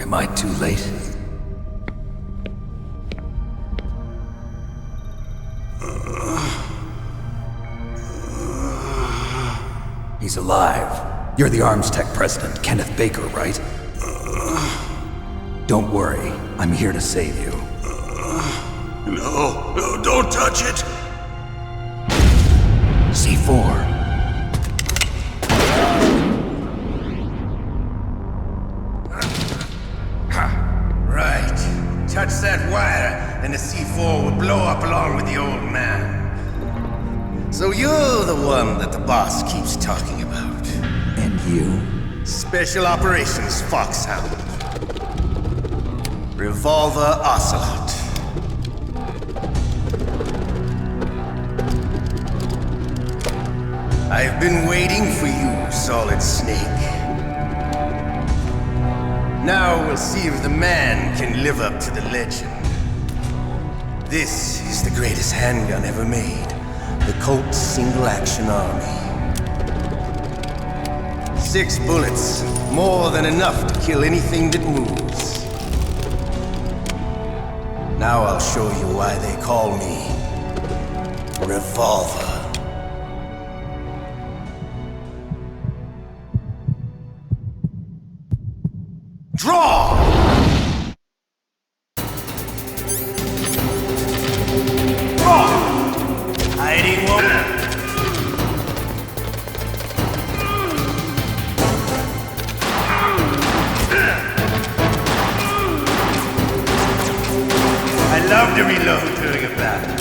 Am I too late? He's alive. You're the Arms Tech president, Kenneth Baker, right? Don't worry, I'm here to save you. No, don't touch it! C4. Right. Touch that wire, and the C4 will blow up along with the old man. So you're the one that the boss keeps talking about. And you? Special Operations Foxhound. Revolver Ocelot. I've been waiting for you, Solid Snake. Now we'll see if the man can live up to the legend. This is the greatest handgun ever made. The Colt Single Action Army. 6 bullets, more than enough to kill anything that moves. Now I'll show you why they call me Revolver. Draw! Draw! Hiding woman. I love to reload during a battle.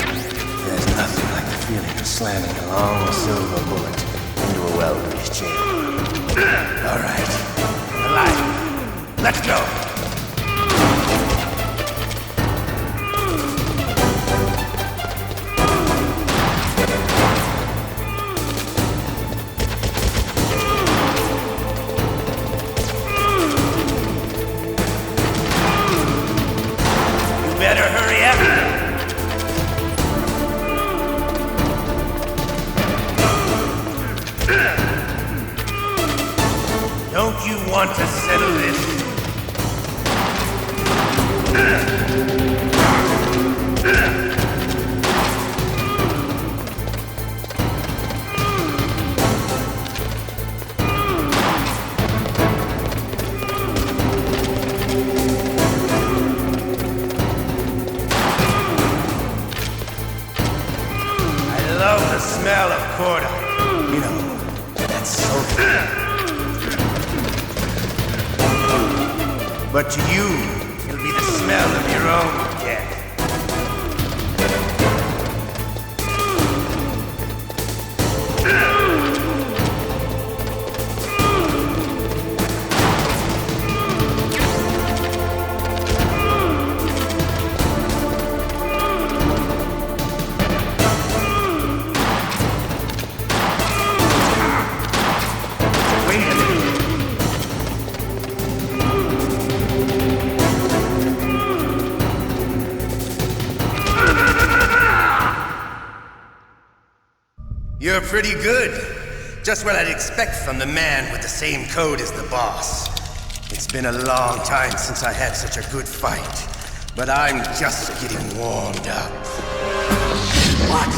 There's nothing like the feeling of slamming a long silver bullet into a well-greased chamber. All right. Alive. Let's go. You better hurry up. Don't you want to settle this? I love the smell of corda. You know, that's so good. But to you, it'll be the smell of your own death. Wait a minute. You're pretty good. Just what I'd expect from the man with the same code as the boss. It's been a long time since I had such a good fight, but I'm just getting warmed up. What?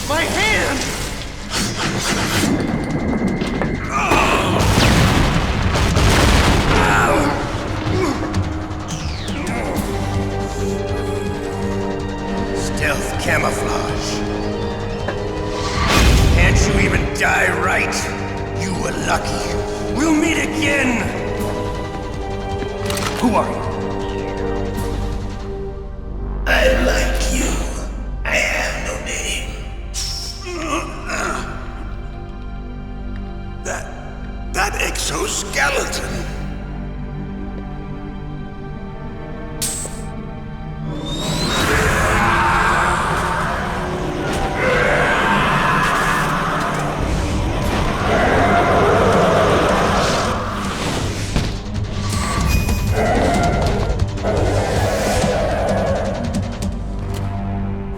My hand! Stealth camouflage. Can't you even die right? You were lucky. We'll meet again! Who are you? I'm like you. I have no name. That exoskeleton.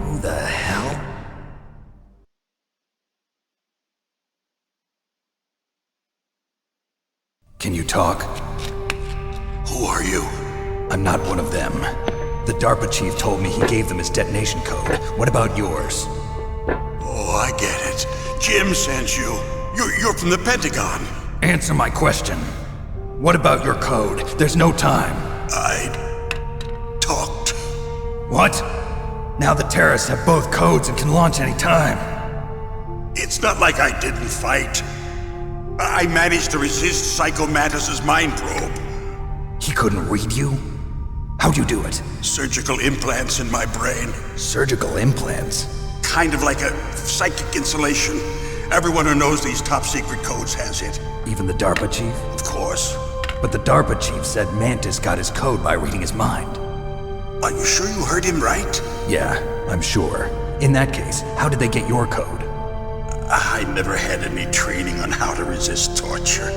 Who the hell? Can you talk? Who are you? I'm not one of them. The DARPA chief told me he gave them his detonation code. What about yours? Oh, I get it. Jim sent you. You're from the Pentagon. Answer my question. What about your code? There's no time. I talked. What? Now the terrorists have both codes and can launch any time. It's not like I didn't fight. I managed to resist Psycho Mantis's mind probe. He couldn't read you? How'd you do it? Surgical implants in my brain. Surgical implants? Kind of like a psychic insulation. Everyone who knows these top secret codes has it. Even the DARPA chief? Of course. But the DARPA chief said Mantis got his code by reading his mind. Are you sure you heard him right? Yeah, I'm sure. In that case, how did they get your code? I never had any training on how to resist torture.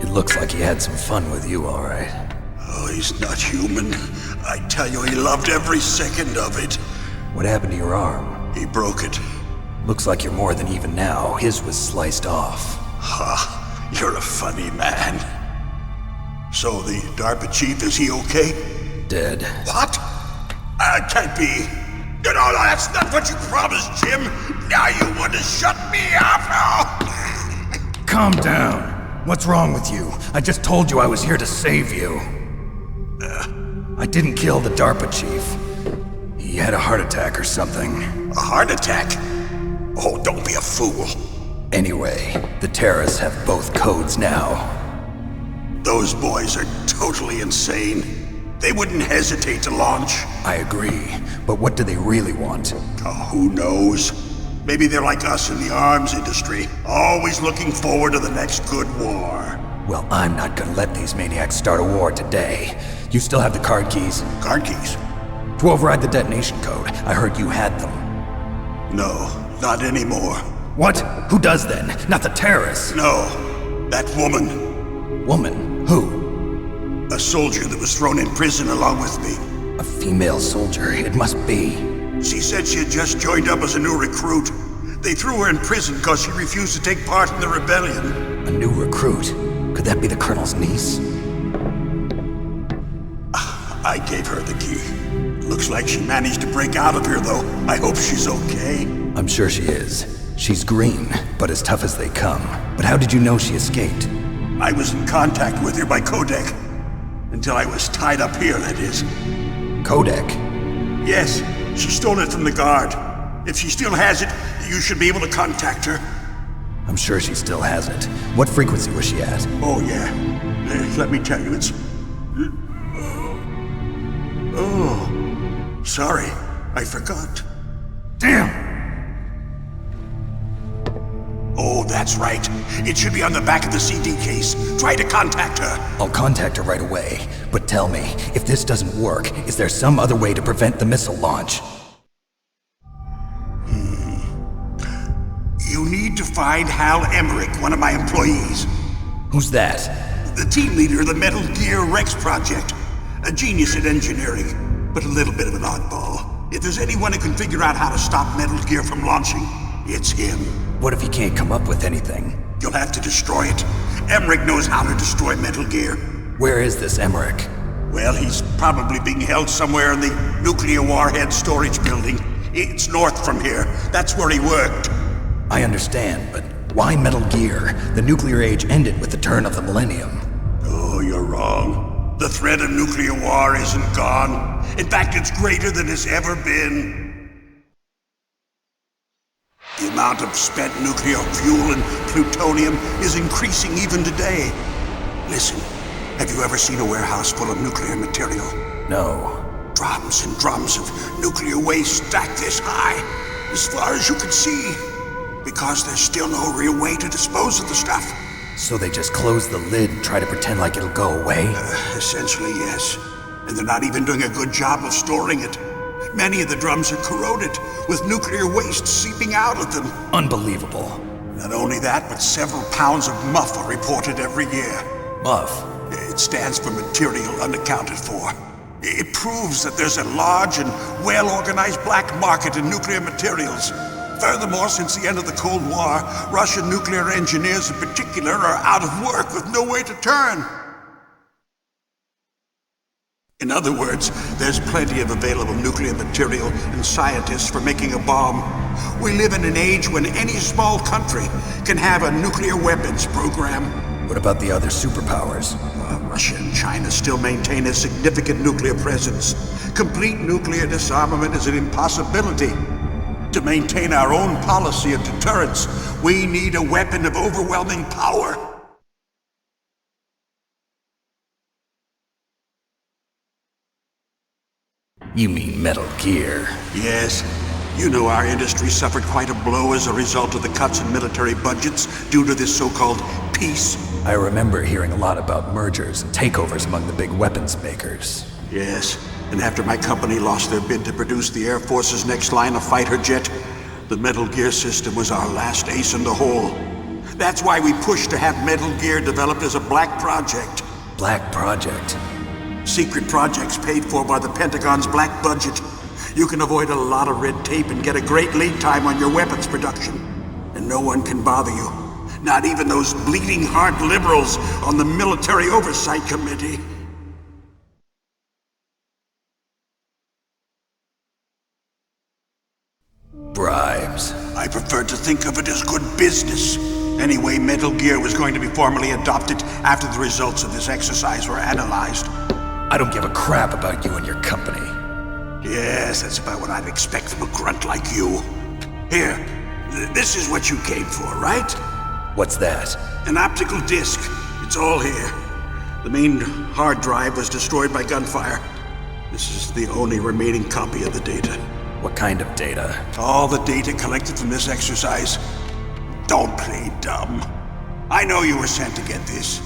It looks like he had some fun with you, all right. Oh, he's not human. I tell you, he loved every second of it. What happened to your arm? He broke it. Looks like you're more than even now. His was sliced off. Ha, you're a funny man. So the DARPA chief, is he okay? Dead. What? Can't be. No, that's not what you promised, Jim. Now you want to shut me up? Oh. Calm down. What's wrong with you? I just told you I was here to save you. I didn't kill the DARPA chief. He had a heart attack or something. A heart attack? Oh, don't be a fool. Anyway, the terrorists have both codes now. Those boys are totally insane. They wouldn't hesitate to launch. I agree, but what do they really want? Oh, who knows? Maybe they're like us in the arms industry, always looking forward to the next good war. Well, I'm not gonna let these maniacs start a war today. You still have the card keys? Card keys? To override the detonation code. I heard you had them. No, not anymore. What? Who does then? Not the terrorists. No, that woman. Woman? Who? A soldier that was thrown in prison along with me. A female soldier, it must be. She said she had just joined up as a new recruit. They threw her in prison because she refused to take part in the rebellion. A new recruit? Could that be the Colonel's niece? I gave her the key. Looks like she managed to break out of here, though. I hope she's okay. I'm sure she is. She's green, but as tough as they come. But how did you know she escaped? I was in contact with her by codec. Until I was tied up here, that is. Codec? Yes, she stole it from the guard. If she still has it, you should be able to contact her. I'm sure she still has it. What frequency was she at? Oh, yeah. Let me tell you, it's... Oh, sorry. I forgot. Damn! Oh, that's right. It should be on the back of the CD case. Try to contact her. I'll contact her right away. But tell me, if this doesn't work, is there some other way to prevent the missile launch? You need to find Hal Emmerich, one of my employees. Who's that? The team leader of the Metal Gear Rex project. A genius at engineering, but a little bit of an oddball. If there's anyone who can figure out how to stop Metal Gear from launching, it's him. What if he can't come up with anything? You'll have to destroy it. Emmerich knows how to destroy Metal Gear. Where is this Emmerich? Well, he's probably being held somewhere in the nuclear warhead storage building. It's north from here. That's where he worked. I understand, but why Metal Gear? The nuclear age ended with the turn of the millennium. Oh, you're wrong. The threat of nuclear war isn't gone. In fact, it's greater than it's ever been. The amount of spent nuclear fuel and plutonium is increasing even today. Listen, have you ever seen a warehouse full of nuclear material? No. Drums and drums of nuclear waste stacked this high, as far as you can see. Because there's still no real way to dispose of the stuff. So they just close the lid and try to pretend like it'll go away? Essentially, yes. And they're not even doing a good job of storing it. Many of the drums are corroded, with nuclear waste seeping out of them. Unbelievable. Not only that, but several pounds of MUF are reported every year. MUF? It stands for material unaccounted for. It proves that there's a large and well-organized black market in nuclear materials. Furthermore, since the end of the Cold War, Russian nuclear engineers in particular are out of work with no way to turn. In other words, there's plenty of available nuclear material and scientists for making a bomb. We live in an age when any small country can have a nuclear weapons program. What about the other superpowers? Russia and China still maintain a significant nuclear presence. Complete nuclear disarmament is an impossibility. To maintain our own policy of deterrence, we need a weapon of overwhelming power. You mean Metal Gear? Yes. You know our industry suffered quite a blow as a result of the cuts in military budgets due to this so-called peace. I remember hearing a lot about mergers and takeovers among the big weapons makers. Yes, and after my company lost their bid to produce the Air Force's next line of fighter jet, the Metal Gear system was our last ace in the hole. That's why we pushed to have Metal Gear developed as a black project. Black Project? Secret projects paid for by the Pentagon's black budget. You can avoid a lot of red tape and get a great lead time on your weapons production. And no one can bother you. Not even those bleeding heart liberals on the Military Oversight Committee. Bribes. I prefer to think of it as good business. Anyway, Metal Gear was going to be formally adopted after the results of this exercise were analyzed. I don't give a crap about you and your company. Yes, that's about what I'd expect from a grunt like you. Here, this is what you came for, right? What's that? An optical disc. It's all here. The main hard drive was destroyed by gunfire. This is the only remaining copy of the data. What kind of data? All the data collected from this exercise. Don't play dumb. I know you were sent to get this.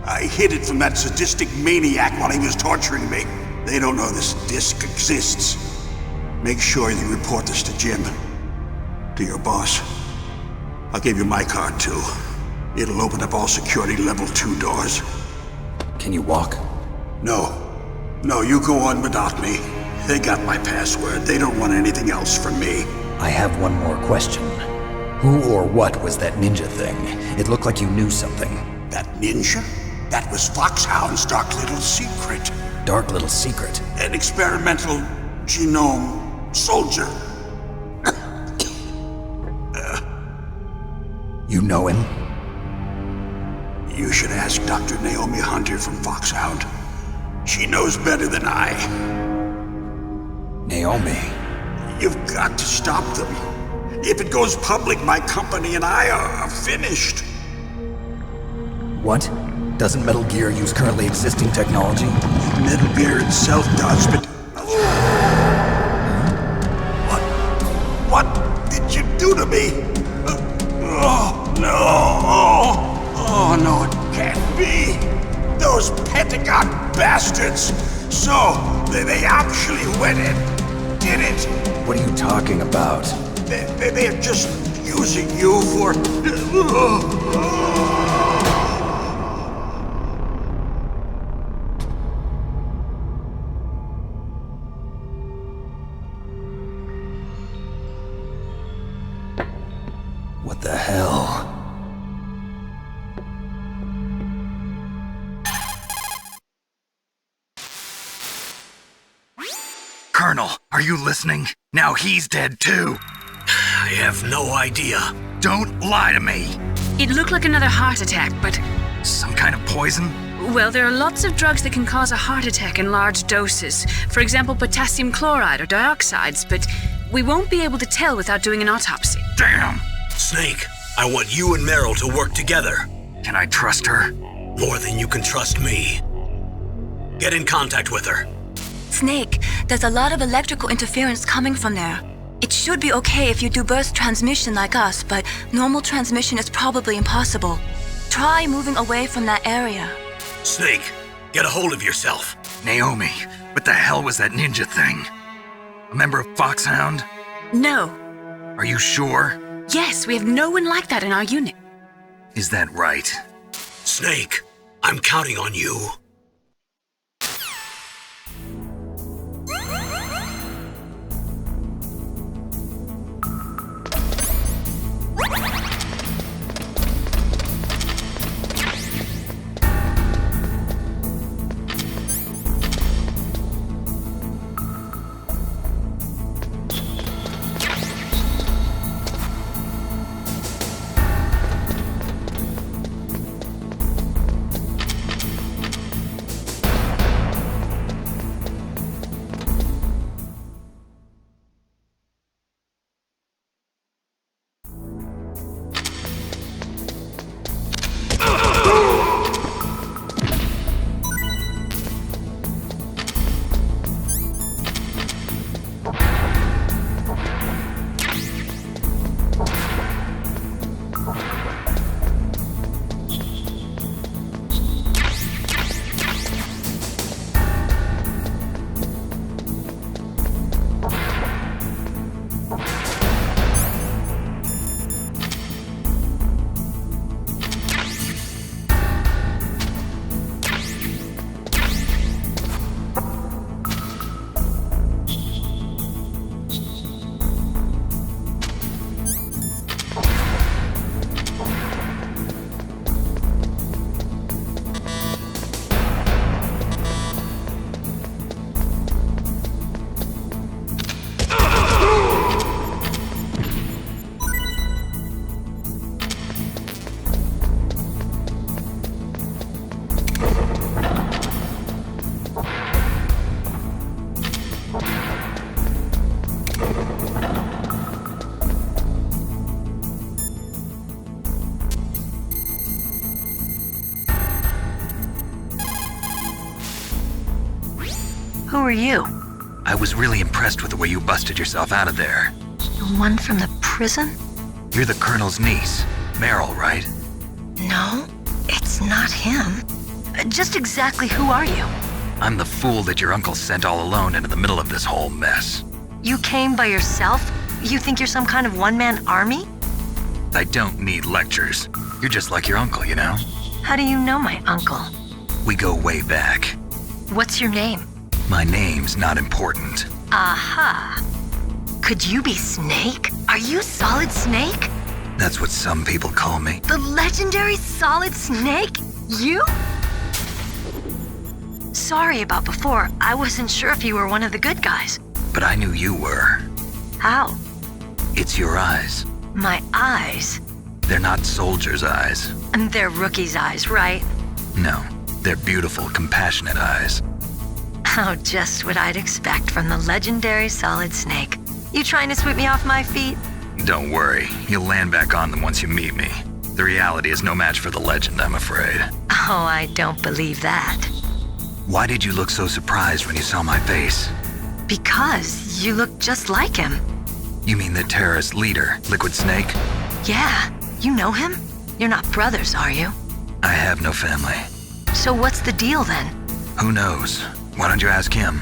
I hid it from that sadistic maniac while he was torturing me. They don't know this disc exists. Make sure you report this to Jim. To your boss. I'll give you my card too. It'll open up all security level 2 doors. Can you walk? No. No, you go on without me. They got my password. They don't want anything else from me. I have one more question. Who or what was that ninja thing? It looked like you knew something. That ninja? That was Foxhound's dark little secret. Dark little secret? An experimental genome soldier. You know him? You should ask Dr. Naomi Hunter from Foxhound. She knows better than I. Naomi? You've got to stop them. If it goes public, my company and I are finished. What? Doesn't Metal Gear use currently existing technology? Metal Gear itself does, but... What did you do to me? Oh, no. Oh, no, it can't be. Those Pentagon bastards. So, they actually went and did it. What are you talking about? They're just using you for... What the hell? Colonel, are you listening? Now he's dead too. I have no idea. Don't lie to me. It looked like another heart attack, but... Some kind of poison? Well, there are lots of drugs that can cause a heart attack in large doses. For example, potassium chloride or dioxides, but we won't be able to tell without doing an autopsy. Damn! Snake, I want you and Meryl to work together. Can I trust her? More than you can trust me. Get in contact with her. Snake, there's a lot of electrical interference coming from there. It should be okay if you do burst transmission like us, but normal transmission is probably impossible. Try moving away from that area. Snake, get a hold of yourself. Naomi, what the hell was that ninja thing? A member of Foxhound? No. Are you sure? Yes, we have no one like that in our unit. Is that right? Snake, I'm counting on you. Who are you? I was really impressed with the way you busted yourself out of there. The one from the prison? You're the Colonel's niece, Meryl, right? No, it's not him. Just exactly who are you? I'm the fool that your uncle sent all alone into the middle of this whole mess. You came by yourself? You think you're some kind of one-man army? I don't need lectures. You're just like your uncle, you know? How do you know my uncle? We go way back. What's your name? My name's not important. Aha. Could you be Snake? Are you Solid Snake? That's what some people call me. The legendary Solid Snake? You? Sorry about before. I wasn't sure if you were one of the good guys. But I knew you were. How? It's your eyes. My eyes? They're not soldiers' eyes. And they're rookies' eyes, right? No, they're beautiful, compassionate eyes. Oh, just what I'd expect from the legendary Solid Snake. You trying to sweep me off my feet? Don't worry, you'll land back on them once you meet me. The reality is no match for the legend, I'm afraid. Oh, I don't believe that. Why did you look so surprised when you saw my face? Because you look just like him. You mean the terrorist leader, Liquid Snake? Yeah, you know him? You're not brothers, are you? I have no family. So what's the deal then? Who knows? Why don't you ask him?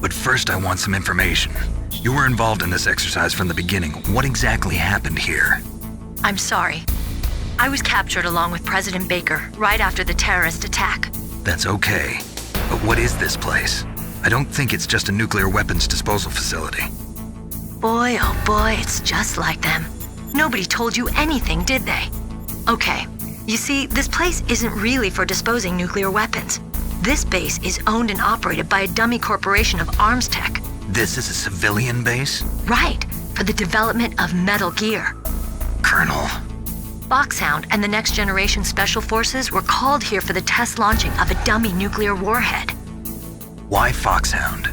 But first I want some information. You were involved in this exercise from the beginning. What exactly happened here? I'm sorry. I was captured along with President Baker right after the terrorist attack. That's okay. But what is this place? I don't think it's just a nuclear weapons disposal facility. Boy, oh boy, it's just like them. Nobody told you anything, did they? Okay, you see, this place isn't really for disposing nuclear weapons. This base is owned and operated by a dummy corporation of arms tech. This is a civilian base? Right, for the development of Metal Gear. Colonel. Foxhound and the Next Generation Special Forces were called here for the test launching of a dummy nuclear warhead. Why Foxhound?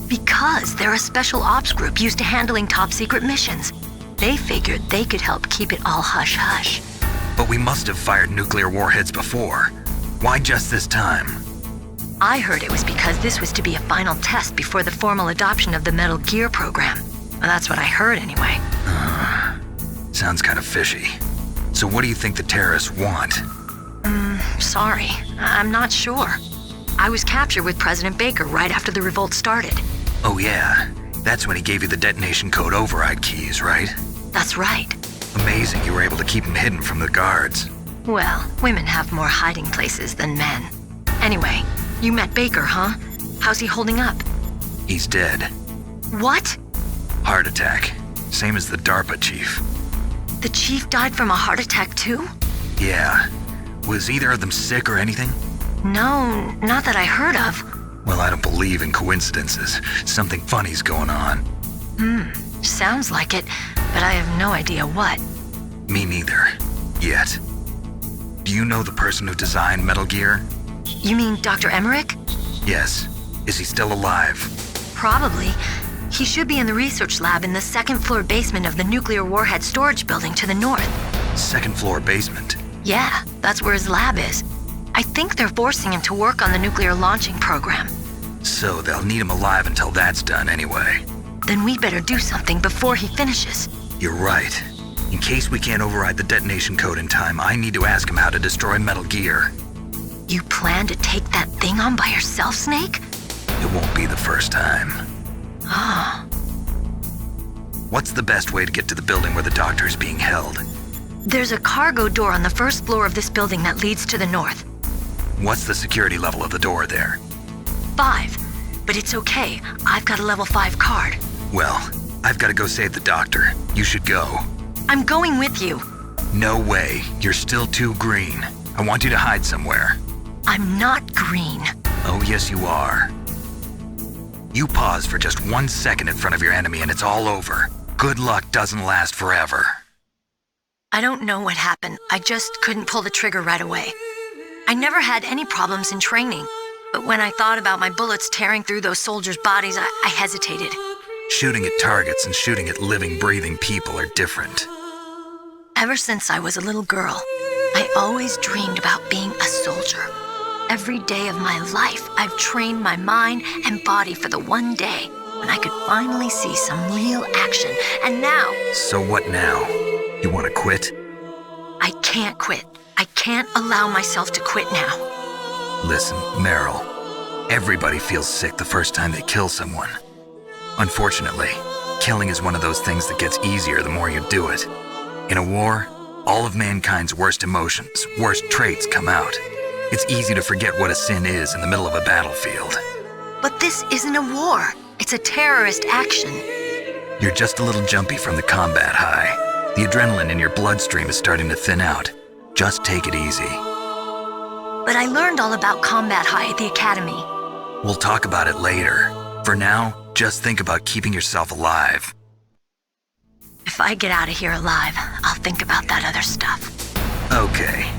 Because they're a special ops group used to handling top secret missions. They figured they could help keep it all hush-hush. But we must have fired nuclear warheads before. Why just this time? I heard it was because this was to be a final test before the formal adoption of the Metal Gear program. Well, that's what I heard anyway. Sounds kind of fishy. So what do you think the terrorists want? Sorry, I'm not sure. I was captured with President Baker right after the revolt started. Oh yeah, that's when he gave you the detonation code override keys, right? That's right. Amazing you were able to keep him hidden from the guards. Well, women have more hiding places than men. Anyway, you met Baker, huh? How's he holding up? He's dead. What? Heart attack. Same as the DARPA chief. The chief died from a heart attack too? Yeah. Was either of them sick or anything? No, not that I heard of. Well, I don't believe in coincidences. Something funny's going on. Sounds like it, but I have no idea what. Me neither. Yet. Do you know the person who designed Metal Gear? You mean Dr. Emmerich? Yes. Is he still alive? Probably. He should be in the research lab in the second floor basement of the nuclear warhead storage building to the north. Second floor basement? Yeah, that's where his lab is. I think they're forcing him to work on the nuclear launching program. So they'll need him alive until that's done anyway. Then we better do something before he finishes. You're right. In case we can't override the detonation code in time, I need to ask him how to destroy Metal Gear. You plan to take that thing on by yourself, Snake? It won't be the first time. Ah. What's the best way to get to the building where the doctor is being held? There's a cargo door on the first floor of this building that leads to the north. What's the security level of the door there? 5. But it's okay. I've got a level 5 card. Well, I've got to go save the doctor. You should go. I'm going with you. No way. You're still too green. I want you to hide somewhere. I'm not green. Oh, yes, you are. You pause for just 1 second in front of your enemy and it's all over. Good luck doesn't last forever. I don't know what happened. I just couldn't pull the trigger right away. I never had any problems in training, but when I thought about my bullets tearing through those soldiers' bodies, I hesitated. Shooting at targets and shooting at living, breathing people are different. Ever since I was a little girl, I always dreamed about being a soldier. every day of my life, I've trained my mind and body for the one day when I could finally see some real action. And now... So what now? You want to quit? I can't quit. I can't allow myself to quit now. Listen, Meryl. Everybody feels sick the first time they kill someone. Unfortunately, killing is one of those things that gets easier the more you do it. In a war, all of mankind's worst emotions, worst traits come out. It's easy to forget what a sin is in the middle of a battlefield. But this isn't a war. It's a terrorist action. You're just a little jumpy from the combat high. The adrenaline in your bloodstream is starting to thin out. Just take it easy. But I learned all about combat high at the academy. We'll talk about it later. For now, just think about keeping yourself alive. If I get out of here alive, I'll think about that other stuff. Okay,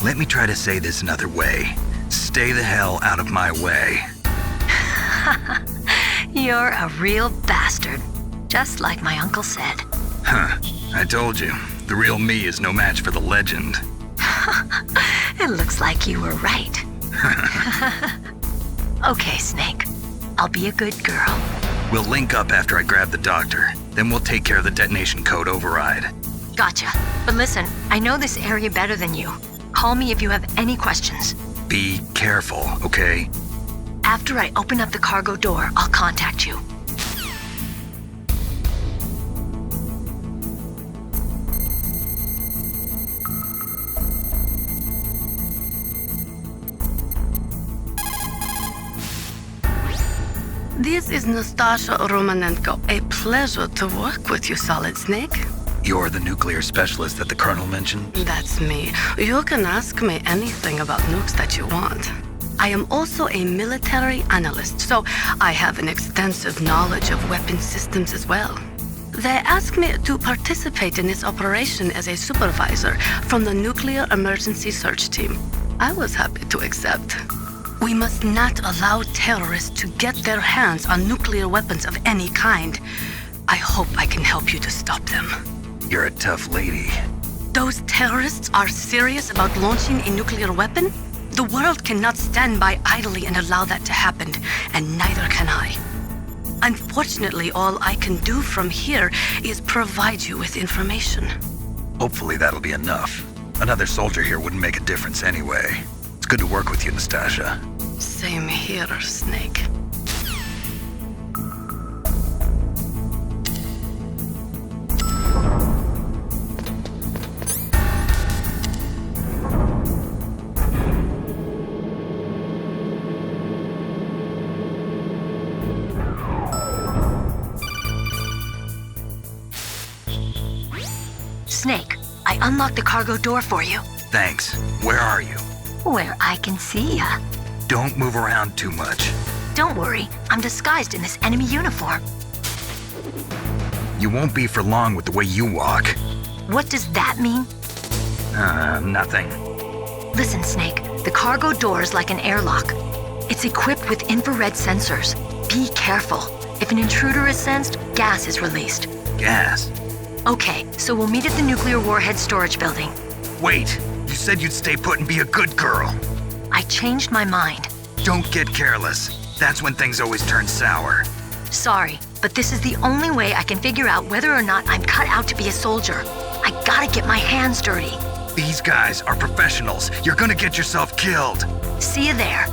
let me try to say this another way. Stay the hell out of my way. You're a real bastard, just like my uncle said. Huh, I told you, the real me is no match for the legend. It looks like you were right. Okay, Snake. I'll be a good girl. We'll link up after I grab the doctor. Then we'll take care of the detonation code override. Gotcha. But listen, I know this area better than you. Call me if you have any questions. Be careful, okay? After I open up the cargo door, I'll contact you. This is Nastasha Romanenko. A pleasure to work with you, Solid Snake. You're the nuclear specialist that the Colonel mentioned? That's me. You can ask me anything about nukes that you want. I am also a military analyst, so I have an extensive knowledge of weapon systems as well. They asked me to participate in this operation as a supervisor from the Nuclear Emergency Search Team. I was happy to accept. We must not allow terrorists to get their hands on nuclear weapons of any kind. I hope I can help you to stop them. You're a tough lady. Those terrorists are serious about launching a nuclear weapon? The world cannot stand by idly and allow that to happen, and neither can I. Unfortunately, all I can do from here is provide you with information. Hopefully that'll be enough. Another soldier here wouldn't make a difference anyway. It's good to work with you, Nastasha. Same here, Snake. Snake, I unlocked the cargo door for you. Thanks. Where are you? Where I can see ya. Don't move around too much. Don't worry, I'm disguised in this enemy uniform. You won't be for long with the way you walk. What does that mean? Nothing. Listen, Snake, the cargo door is like an airlock. It's equipped with infrared sensors. Be careful. If an intruder is sensed, gas is released. Gas? Okay, so we'll meet at the nuclear warhead storage building. Wait, you said you'd stay put and be a good girl. I changed my mind. Don't get careless. That's when things always turn sour. Sorry, but this is the only way I can figure out whether or not I'm cut out to be a soldier. I gotta get my hands dirty. These guys are professionals. You're gonna get yourself killed. See you there.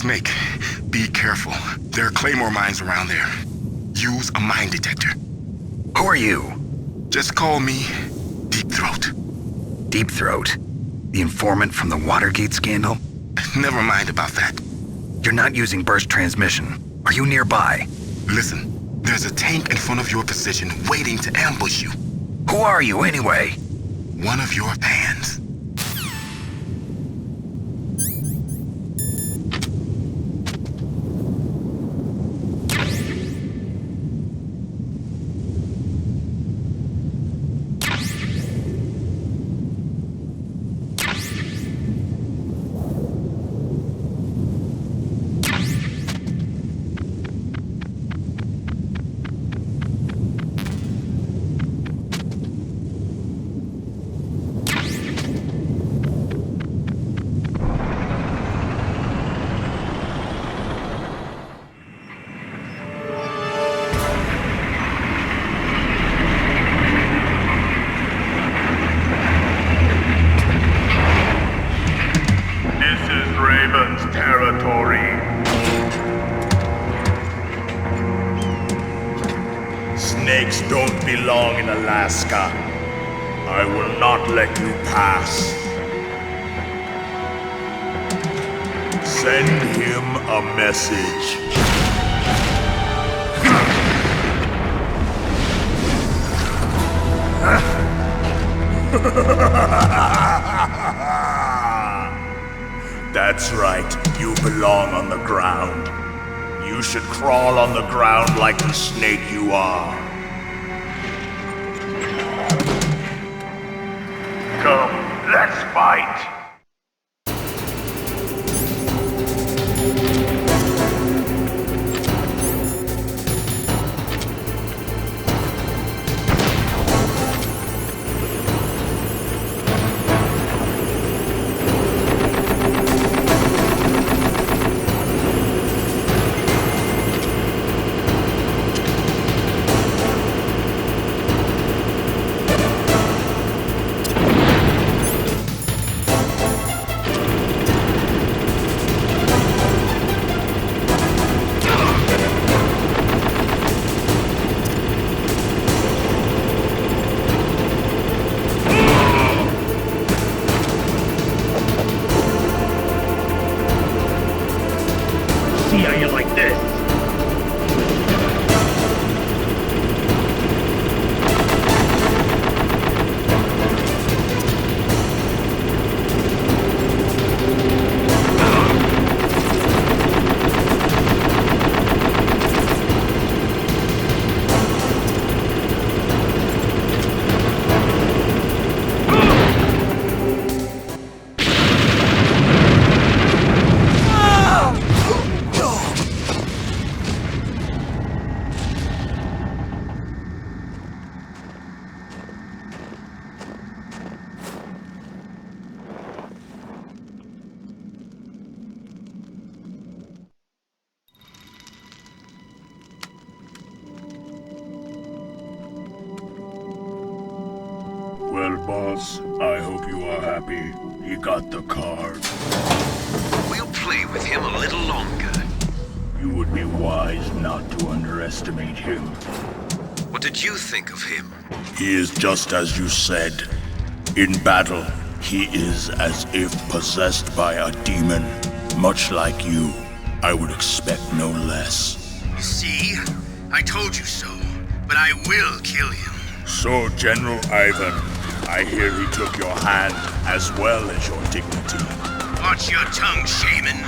Snake, be careful. There are Claymore mines around there. Use a mine detector. Who are you? Just call me Deep Throat. Deep Throat? The informant from the Watergate scandal? Never mind about that. You're not using burst transmission. Are you nearby? Listen, there's a tank in front of your position waiting to ambush you. Who are you anyway? One of your fans. Snakes don't belong in Alaska. I will not let you pass. Send him a message. That's right, you belong on the ground. You should crawl on the ground like the snake you are. Come, let's fight! See how you like this. Well, boss, I hope you are happy. He got the card. We'll play with him a little longer. You would be wise not to underestimate him. What did you think of him? He is just as you said. In battle, he is as if possessed by a demon. Much like you, I would expect no less. See? I told you so, but I will kill him. So, General Ivan, I hear he took your hand as well as your dignity. Watch your tongue, shaman.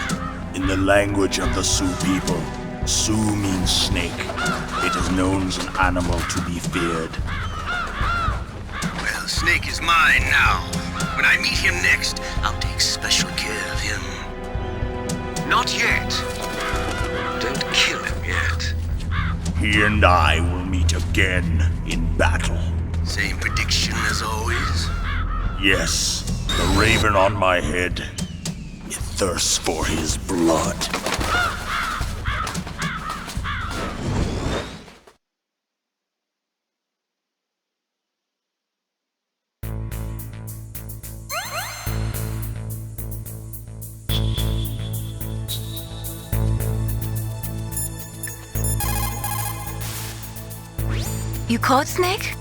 In the language of the Sioux people, Sioux means snake. It is known as an animal to be feared. Well, Snake is mine now. When I meet him next, I'll take special care of him. Not yet. Don't kill him yet. He and I will meet again in battle. Same prediction as always? Yes, the raven on my head. It thirsts for his blood. You caught Snake?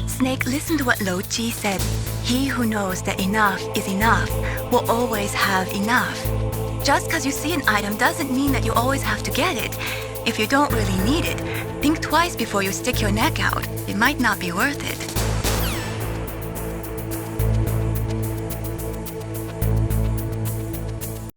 Snake, listen to what Lo Ji said. He who knows that enough is enough will always have enough. Just because you see an item doesn't mean that you always have to get it. If you don't really need it, think twice before you stick your neck out. It might not be worth it.